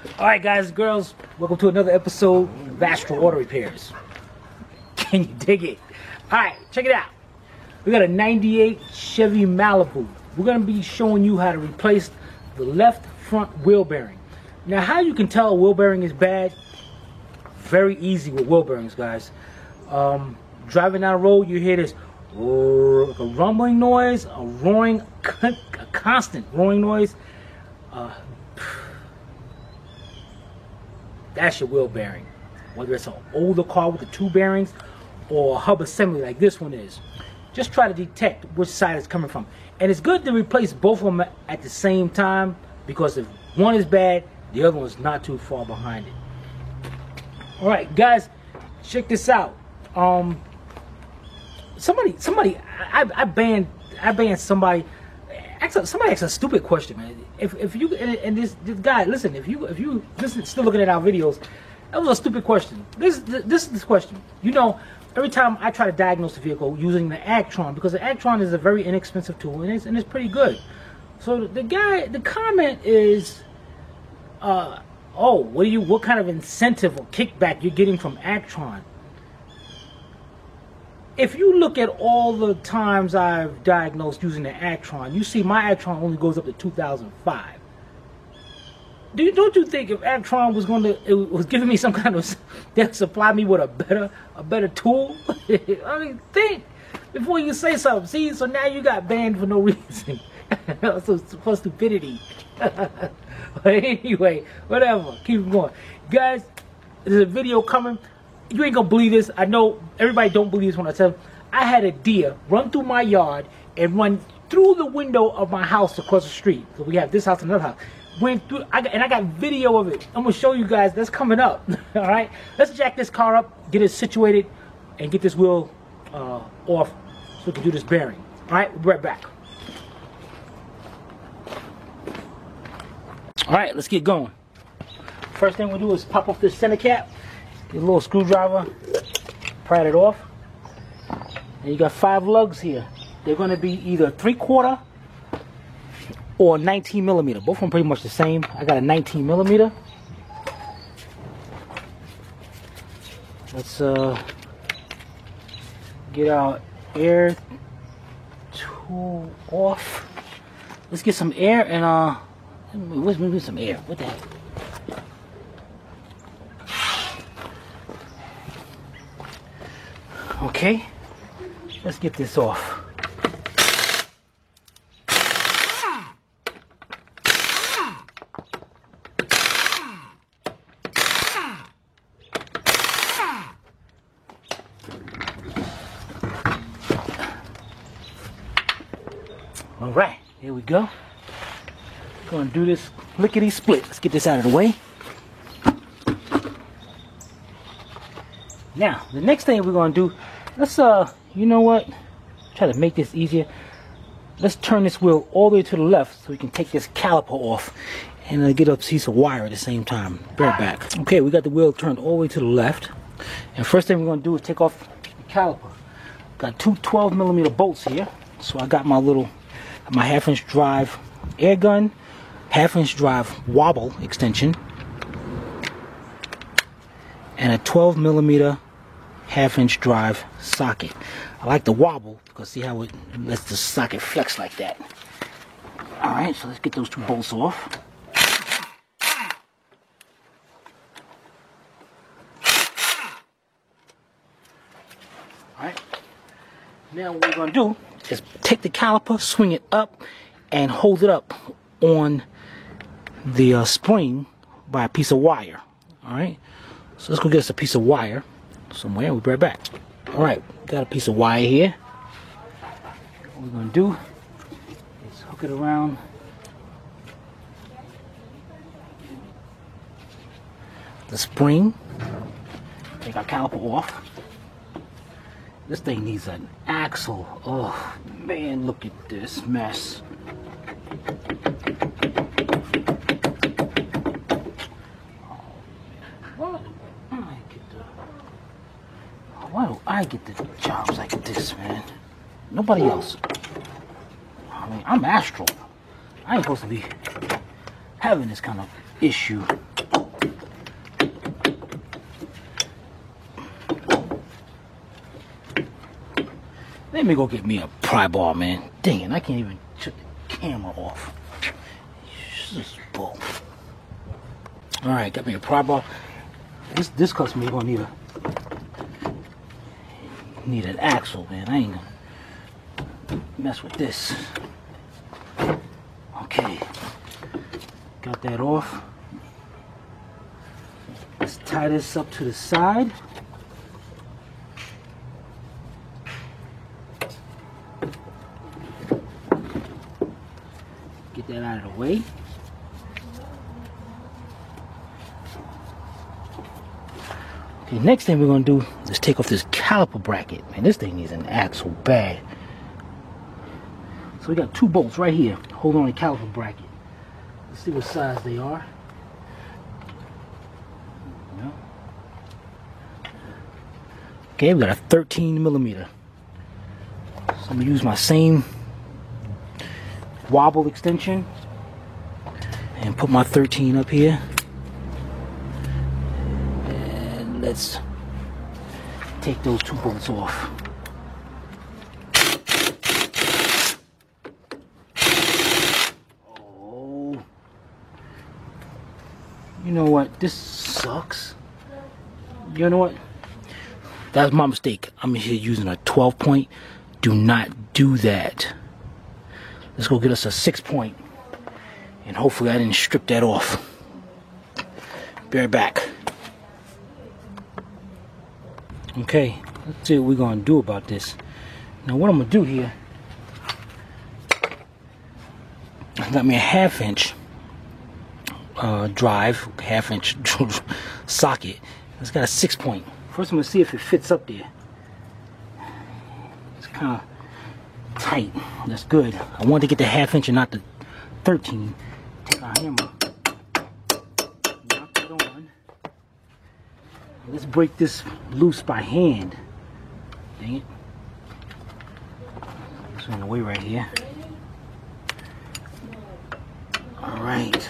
Alright guys and girls, welcome to another episode of Astral Auto Repairs. Can you dig it? Alright, check it out. We got a 98 Chevy Malibu. We're going to be showing you how to replace the left front wheel bearing. Now how you can tell a wheel bearing is bad? Very easy with wheel bearings, guys. Driving down the road, you hear this a rumbling noise, a roaring, a constant roaring noise. That's your wheel bearing. Whether it's an older car with the two bearings or a hub assembly like this one is. Just try to detect which side it's coming from. And it's good to replace both of them at the same time, because if one is bad, the other one's not too far behind it. Alright guys, check this out. I banned somebody. Somebody asked a stupid question, man. If you and this guy, listen, if you listen, still looking at our videos, that was a stupid question. This is this question. You know, every time I try to diagnose a vehicle using the Actron, because the Actron is a very inexpensive tool and it's pretty good. So the comment is, oh, what kind of incentive or kickback you're getting from Actron? If you look at all the times I've diagnosed using the Actron, you see my Actron only goes up to 2005. Don't you think if Actron was giving me some kind of, that supply me with a better tool? I mean, think before you say something. See, so now you got banned for no reason. So for stupidity. But anyway, whatever. Keep going, guys. There's a video coming. You ain't gonna believe this. I know everybody don't believe this when I tell them. I had a deer run through my yard and run through the window of my house across the street. So we have this house and another house. Went through, and I got video of it. I'm gonna show you guys. That's coming up. All right, let's jack this car up, get it situated, and get this wheel off so we can do this bearing. All right, we'll be right back. All right, let's get going. First thing we'll do is pop off this center cap. Get a little screwdriver, pry it off. And you got 5 lugs here. They're going to be either 3/4 or 19 millimeter. Both of them pretty much the same. I got a 19 millimeter. Let's get our air tool off. Let's get some air and let's move some air. What the heck? Okay, let's get this off. All right, here we go. Gonna do this lickety split. Let's get this out of the way. Now, the next thing we're gonna do, let's you know what? Try to make this easier. Let's turn this wheel all the way to the left so we can take this caliper off and get a piece of wire at the same time. Be right back. Okay, we got the wheel turned all the way to the left. And first thing we're gonna do is take off the caliper. Got two 12 millimeter bolts here. So I got my 1/2 inch drive air gun, 1/2 inch drive wobble extension, and a 12 millimeter 1/2 inch drive socket. I like the wobble because see how it lets the socket flex like that. Alright, so let's get those 2 bolts off. Alright, now what we're going to do is take the caliper, swing it up, and hold it up on the spring by a piece of wire. Alright, so let's go get us a piece of wire somewhere. We'll be right back. Alright, got a piece of wire here. What we're going to do is hook it around the spring. Take our caliper off. This thing needs an axle. Oh man, look at this mess. Why do I get the jobs like this, man? Nobody else. I mean, I'm Astral. I ain't supposed to be having this kind of issue. Let me go get me a pry bar, man. Dang it, I can't even shut the camera off. This is bull. Alright, got me a pry bar. This customer, you're gonna need an axle, man. I ain't gonna mess with this. Okay, got that off. Let's tie this up to the side. Get that out of the way. Okay, next thing we're gonna do is take off this caliper bracket. Man, this thing needs an axle bad. So we got 2 bolts right here. Hold on the caliper bracket. Let's see what size they are. Okay, we got a 13 millimeter. So I'm gonna use my same wobble extension and put my 13 up here. And let's take those 2 bolts off. Oh, you know what? This sucks. You know what? That's my mistake. I'm here using a 12 point. Do not do that. Let's go get us a 6 point. And hopefully I didn't strip that off. Be right back. Okay, let's see what we're going to do about this. Now what I'm going to do here, I got me a 1/2 inch drive, 1/2 inch socket. It's got a 6 point. First I'm going to see if it fits up there. It's kind of tight. That's good. I want to get the 1/2 inch and not the 13. Take our hammer. Knock it on. Let's break this loose by hand. Dang it. This one away right here. Alright.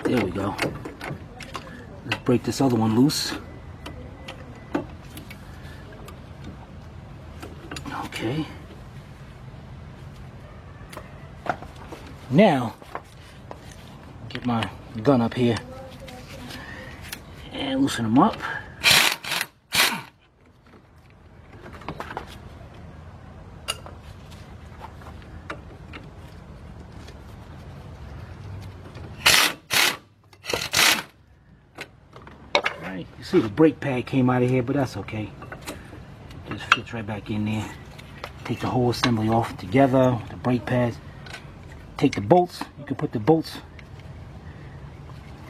There we go. Let's break this other one loose. Okay. Now, get my gun up here and loosen them up. Alright, you see the brake pad came out of here, but that's okay. Just fits right back in there. Take the whole assembly off together, the brake pads. Take the bolts. You can put the bolts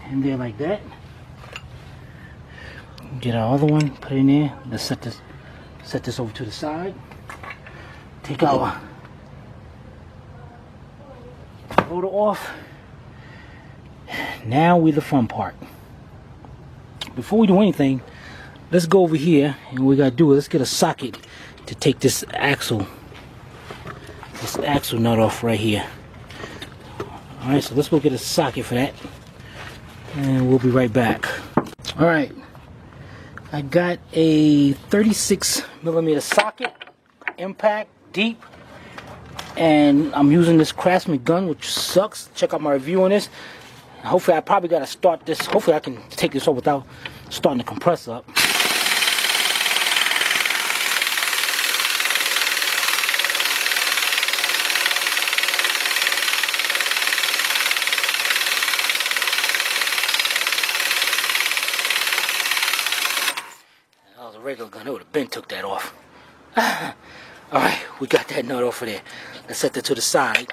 in there like that. Get our other one, put it in there. Let's set this over to the side. Take our motor off. Now we're the fun part. Before we do anything, let's go over here, and what we gotta do is let's get a socket to take this axle nut off right here. Alright, so let's go get a socket for that, and we'll be right back. Alright, I got a 36 millimeter socket, impact, deep, and I'm using this Craftsman gun, which sucks. Check out my review on this. Hopefully I probably got to start this, hopefully I can take this off without starting the compressor up. Regular gun, it would have been took that off. Alright, we got that nut off of there. Let's set that to the side.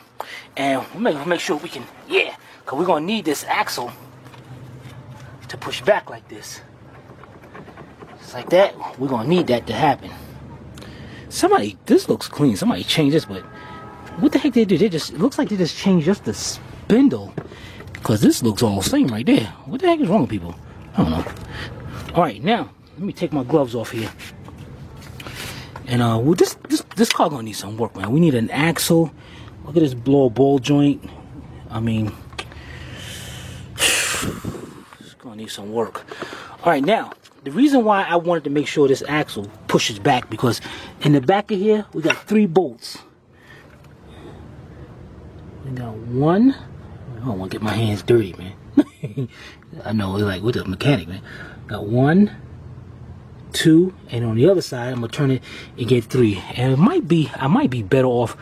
And we'll make sure we can, yeah, because we're going to need this axle to push back like this. Just like that. We're going to need that to happen. Somebody, this looks clean. Somebody changed this, but what the heck they do? It looks like they just changed just the spindle. Because this looks all the same right there. What the heck is wrong with people? I don't know. Alright, now, let me take my gloves off here. And well, this car gonna need some work, man. We need an axle. Look at this blow ball joint. I mean, it's gonna need some work. All right, now the reason why I wanted to make sure this axle pushes back, because in the back of here we got 3 bolts. We got 1. I don't want to get my hands dirty, man. I know, it's like with the mechanic, man. Got 1, 2, and on the other side I'm gonna turn it and get 3. And it might be, I might be better off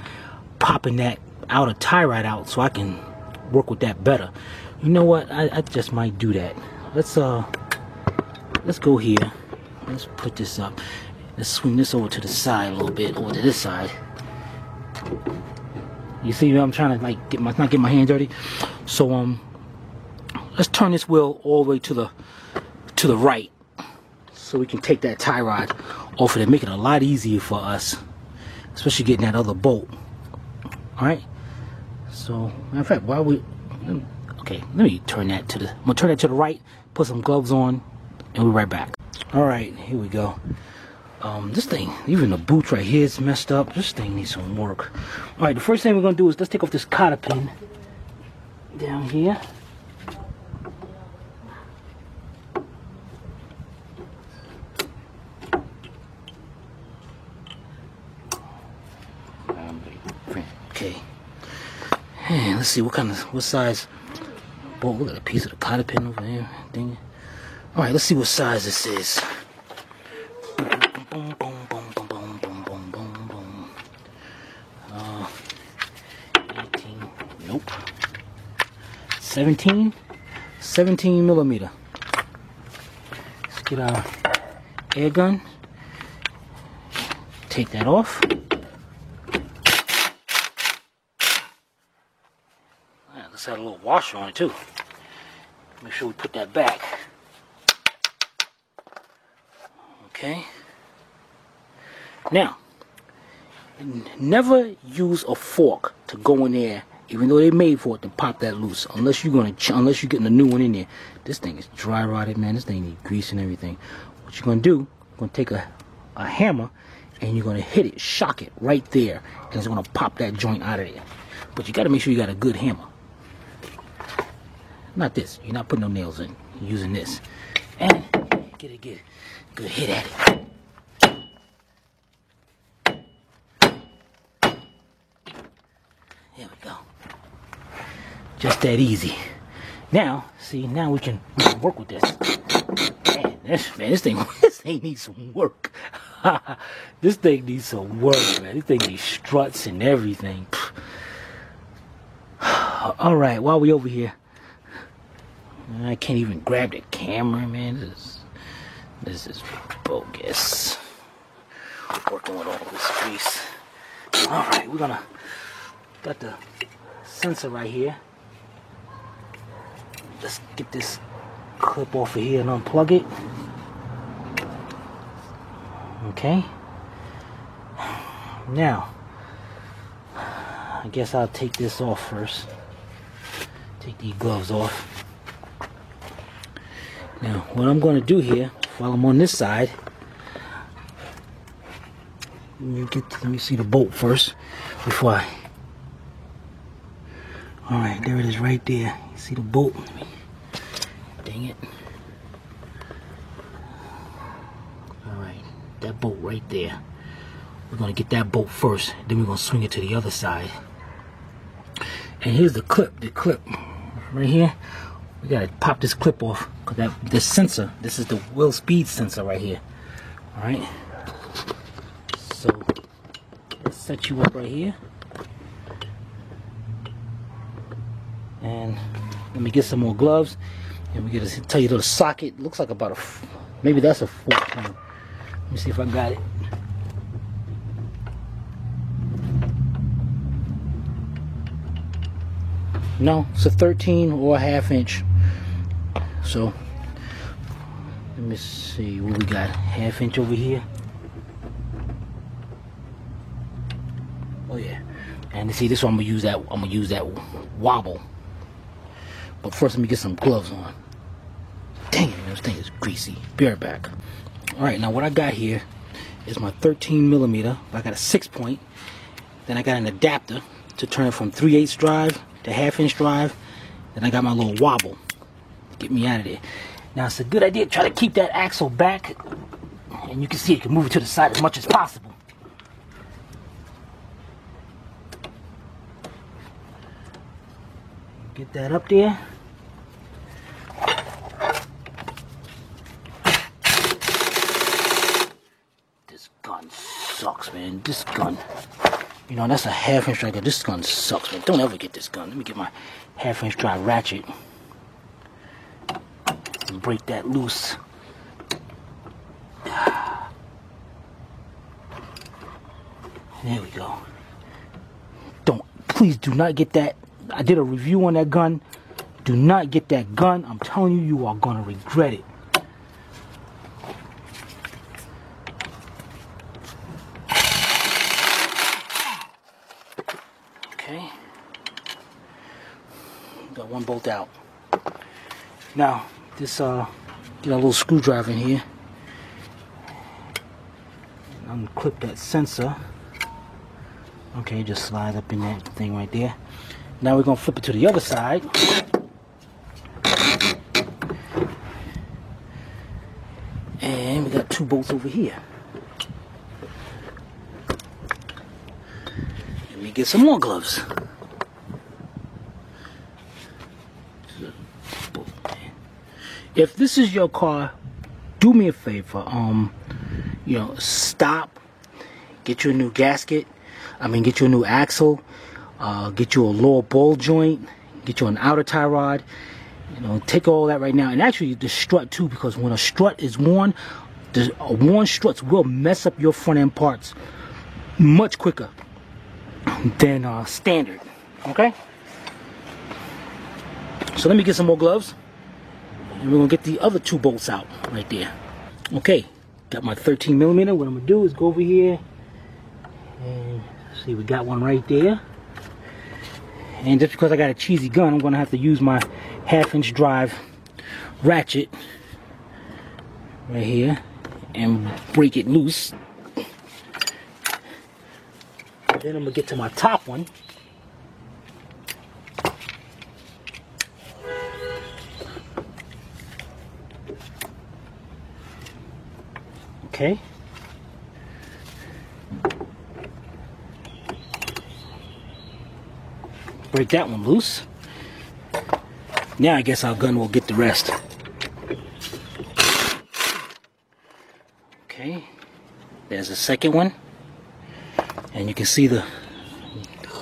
popping that outer tie rod out so I can work with that better. You know what? I just might do that. Let's go here. Let's put this up. Let's swing this over to the side a little bit, over to this side. You see, I'm trying to like not get my hands dirty. So let's turn this wheel all the way to the right, so we can take that tie rod off of it, make it a lot easier for us, especially getting that other bolt. All right. So, matter of fact, okay, let me turn that to the. I'm gonna turn that to the right. Put some gloves on, and we'll be right back. All right, here we go. This thing, even the boots right here is messed up. This thing needs some work. All right, the first thing we're gonna do is let's take off this cotter pin down here. Okay. And let's see what size. Boy, look at a piece of the cotter pin over there. Dang it. All right, let's see what size this is. 18. Nope. 17 millimeter. Let's get our air gun. Take that off. Let's add a little washer on it too. Make sure we put that back. Okay. Now, never use a fork to go in there, even though they made for it, to pop that loose. Unless you're getting a new one in there. This thing is dry rotted, man. This thing needs grease and everything. What you're gonna do? You're gonna take a hammer and you're gonna hit it, shock it right there, and it's gonna pop that joint out of there. But you gotta make sure you got a good hammer. Not this. You're not putting no nails in. You're using this. And get a good hit at it. There we go. Just that easy. Now, see, now we can work with this. This thing needs some work. This thing needs some work, man. This thing needs struts and everything. All right, while we over here, I can't even grab the camera, man. This is bogus. Working with all this grease. All right, got the sensor right here. Let's get this clip off of here and unplug it. Okay. Now, I guess I'll take this off first. Take these gloves off. Now, what I'm going to do here, while I'm on this side, let me see the bolt first before I. All right, there it is, right there. You see the bolt? Dang it! All right, that bolt right there. We're going to get that bolt first, then we're going to swing it to the other side. And here's the clip. The clip right here. We gotta pop this clip off, because this sensor, this is the wheel speed sensor right here. Alright. So let's set you up right here. And let me get some more gloves. And we gotta tell you the socket. Looks like about maybe that's a 14. Let me see if I got it. No, it's a 13 or a ½ inch. So let me see what we got. ½ inch over here. Oh yeah. And you see, this one I'm gonna use that wobble. But first, let me get some gloves on. Dang it, man, this thing is greasy. Be right back. All right, now what I got here is my 13 millimeter. I got a 6-point. Then I got an adapter to turn it from 3/8 drive to ½ inch drive. Then I got my little wobble to get me out of there. Now it's a good idea to try to keep that axle back, and you can see it can move it to the side as much as possible. Get that up there. This gun sucks, man. This gun, you know, that's a 1/2" right there. This gun sucks, man. Don't ever get this gun. Let me get my 1/2" drive ratchet and break that loose. There we go. Please do not get that. I did a review on that gun. Do not get that gun. I'm telling you, you are gonna regret it. Okay. Got one bolt out. Now, this get a little screwdriver in here. Unclip that sensor. Okay, just slide up in that thing right there. Now we're gonna flip it to the other side. And we got 2 bolts over here. Let me get some more gloves. If this is your car, do me a favor. You know, stop. Get you a new gasket. Get you a new axle. Get you a lower ball joint. Get you an outer tie rod. You know, take all that right now. And actually, the strut too, because when a strut is worn, worn struts will mess up your front end parts much quicker than standard. Okay. So let me get some more gloves, and we're gonna get the other 2 bolts out right there. Okay. Got my 13mm. What I'm gonna do is go over here and see, we got one right there. And just because I got a cheesy gun, I'm gonna have to use my 1/2" drive ratchet right here and break it loose. Then I'm gonna get to my top one. Okay. Break that one loose. Now I guess our gun will get the rest. Okay. There's the second one. And you can see the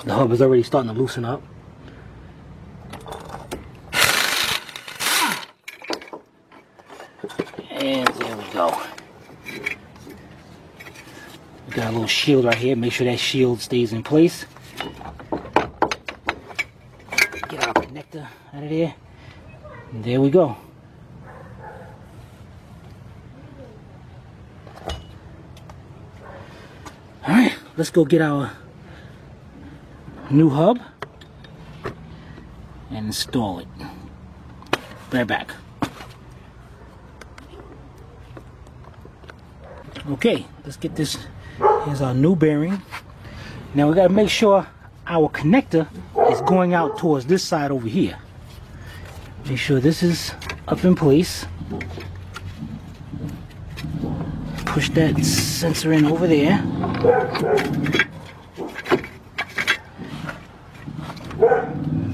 hub is already starting to loosen up. And there we go. We got a little shield right here. Make sure that shield stays in place. Get our connector out of there. And there we go. Alright, let's go get our new hub and install it. Right back. Okay, let's get this. Here's our new bearing. Now we gotta make sure our connector is going out towards this side over here. Make sure this is up in place. Push that sensor in over there.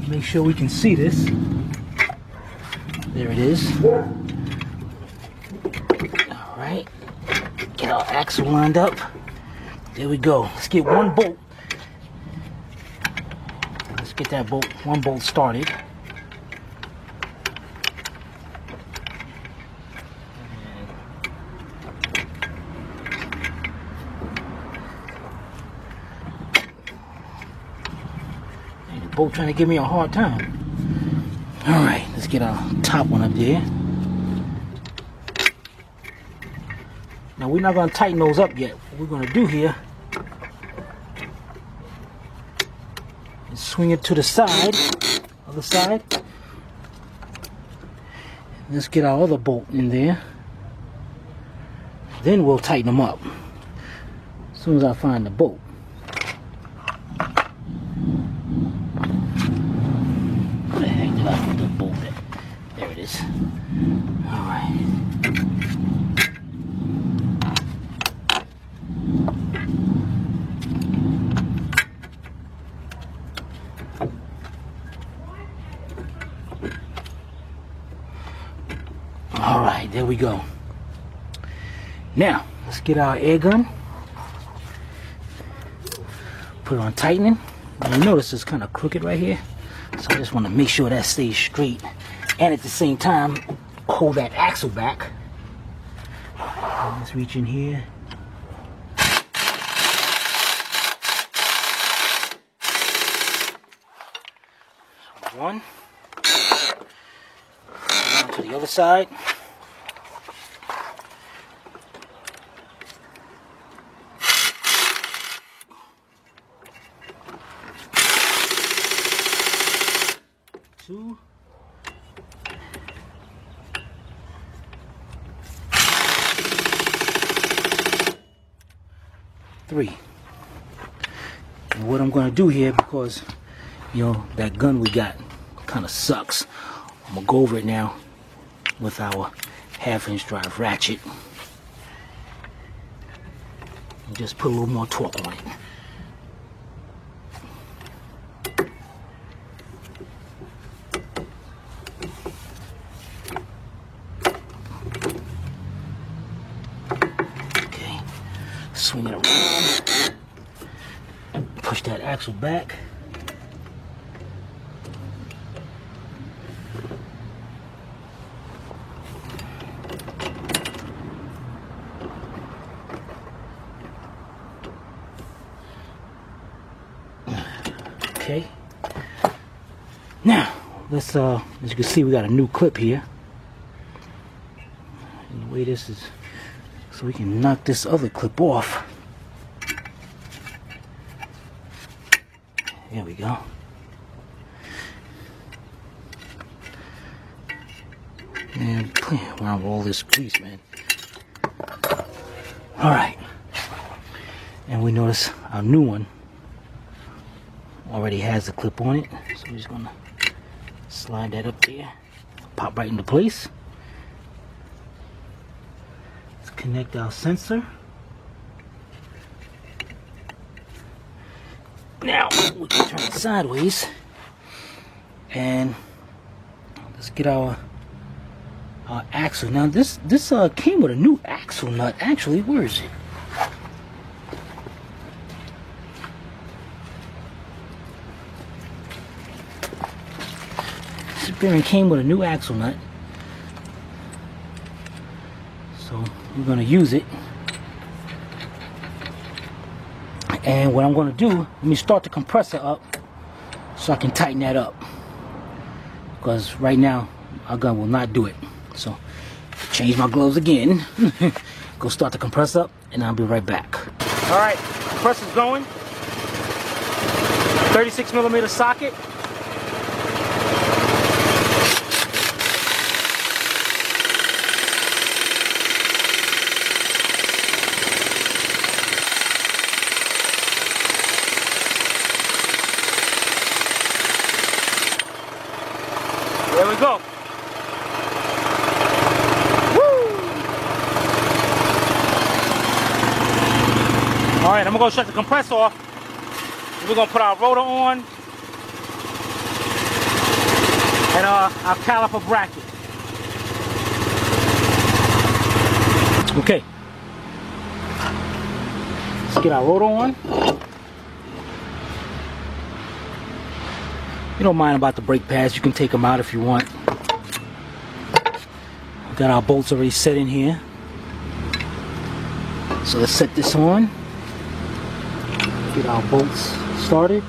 Make sure we can see this. There it is. Alright. Get our axle lined up. There we go. Let's get one bolt. Let's get that bolt, one bolt started. Bolt trying to give me a hard time. Alright, let's get our top one up there. Now we're not going to tighten those up yet. What we're going to do here is swing it to the side, other side. Let's get our other bolt in there. Then we'll tighten them up as soon as I find the bolt. There it is. All right. Alright, there we go. Now, let's get our air gun. Put it on tightening. And you notice it's kind of crooked right here. So I just want to make sure that stays straight. And at the same time, hold that axle back. Let's reach in here. One. Down to the other side. Two. Three. And what I'm going to do here, because you know that gun we got kind of sucks, I'm gonna go over it now with our 1/2" drive ratchet and just put a little more torque on it. Okay, swing it around, push that axle back. Okay. Now, let's as you can see, we got a new clip here. And the way this is, so we can knock this other clip off. There we go. Man, playing around with all this grease, man. Alright. And we notice our new one already has a clip on it, so we're just gonna slide that up there, pop right into place. Let's connect our sensor. Now we can turn it sideways, and let's get our axle. Now this came with a new axle nut. Actually, where is it? Bearing came with a new axle nut, so we're going to use it. And what I'm going to do, let me start the compressor up so I can tighten that up, because right now our gun will not do it. So change my gloves again, go start the compressor up, and I'll be right back. Alright, compressor's going. 36mm socket. There we go. Woo! Alright, I'm gonna go shut the compressor off. We're gonna put our rotor on and our caliper bracket. Okay. Let's get our rotor on. You don't mind about the brake pads, you can take them out if you want. We've got our bolts already set in here. So let's set this on. Get our bolts started.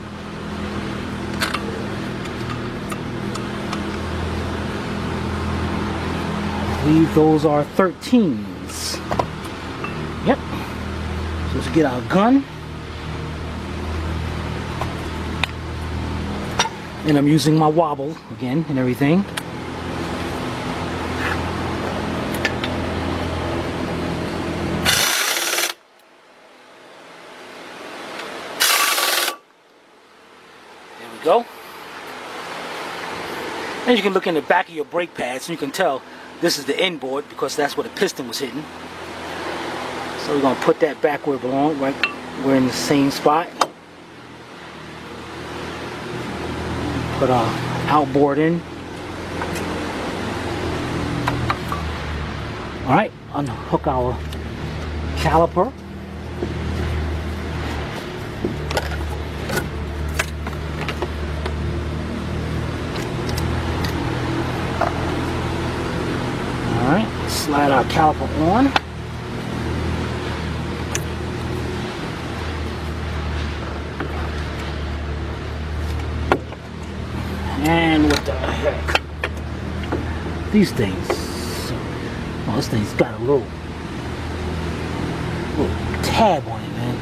I believe those are 13s. Yep. So let's get our gun. And I'm using my wobble again and everything. There we go. And you can look in the back of your brake pads and you can tell this is the inboard because that's where the piston was hitting. So we're going to put that back where it belongs, right? We're in the same spot. Put our outboard in. Alright, unhook our caliper. Alright, slide our caliper on. And what the heck? These things. Oh, this thing's got a little tab on it, man.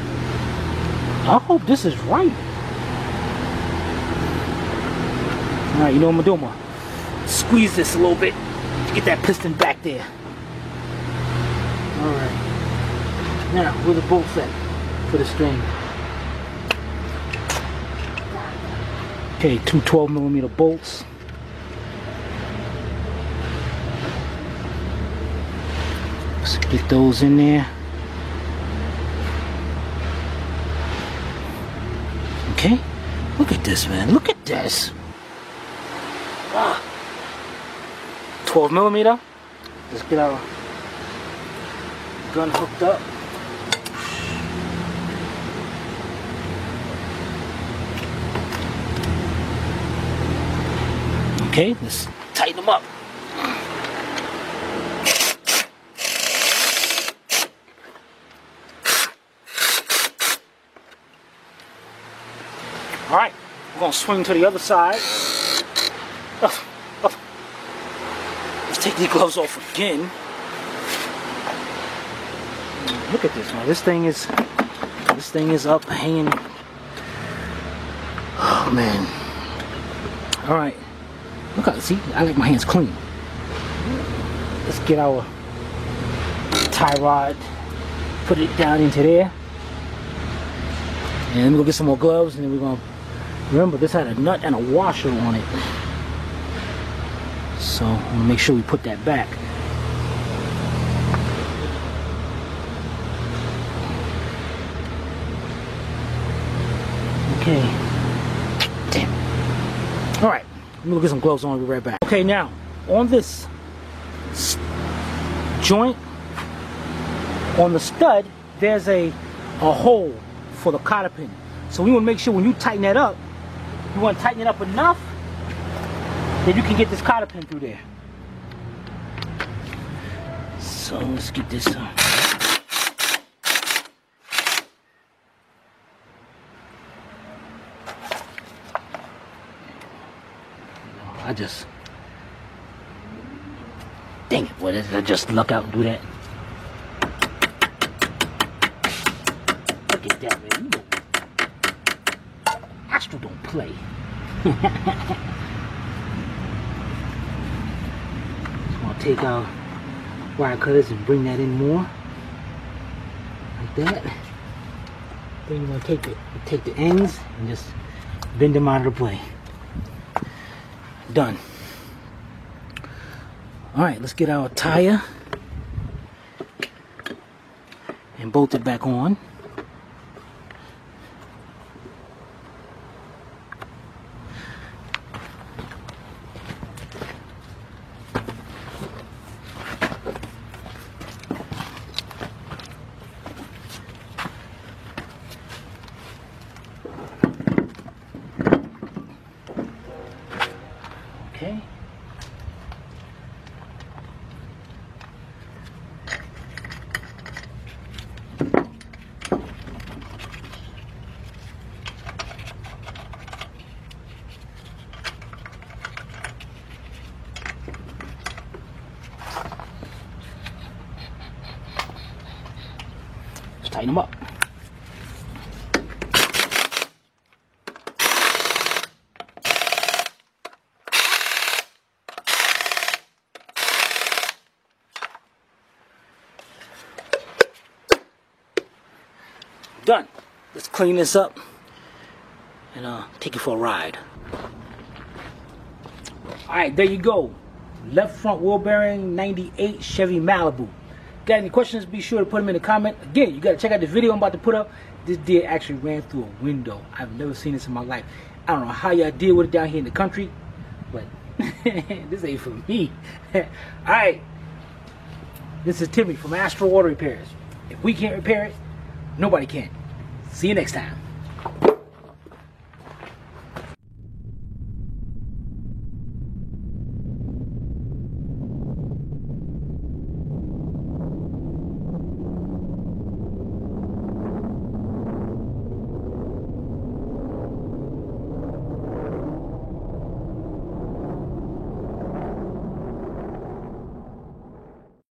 I hope this is right. Alright, you know what I'm gonna do? I'm gonna squeeze this a little bit to get that piston back there. Alright. Now, where the bolts at for the string? Okay, two 12mm bolts. Let's get those in there. Okay, look at this, man. Look at this. 12mm. Let's get our gun hooked up. Okay, let's tighten them up. All right, we're gonna swing to the other side. Let's take these gloves off again. Look at this, man. This thing is up hanging. Oh man. All right. Look how, see, I like my hands clean. Let's get our tie rod, put it down into there. And then we'll get some more gloves, and then we're gonna, remember this had a nut and a washer on it. So I'm gonna make sure we put that back. Okay. Damn. All right. Let me get some gloves on. I'll be right back. Okay, now on this joint, on the stud, there's a hole for the cotter pin. So we want to make sure when you tighten that up, you want to tighten it up enough that you can get this cotter pin through there. So let's get this. Dang it, boy, I just luck out and do that. Look at that, man. You know, Astro don't play. Just want to take our wire cutters and bring that in more. Like that. Then you're going to take the ends and just bend them out of the play. Done. Alright, let's get our tire and bolt it back on. Okay. Let's tighten them up. Done. Let's clean this up and take you for a ride. Alright, there you go. Left front wheel bearing 98 Chevy Malibu. Got any questions, be sure to put them in the comment. Again, you got to check out the video I'm about to put up. This deer actually ran through a window. I've never seen this in my life. I don't know how y'all deal with it down here in the country, but this ain't for me. Alright. This is Timmy from Astral Water Repairs. If we can't repair it, nobody can. See you next time.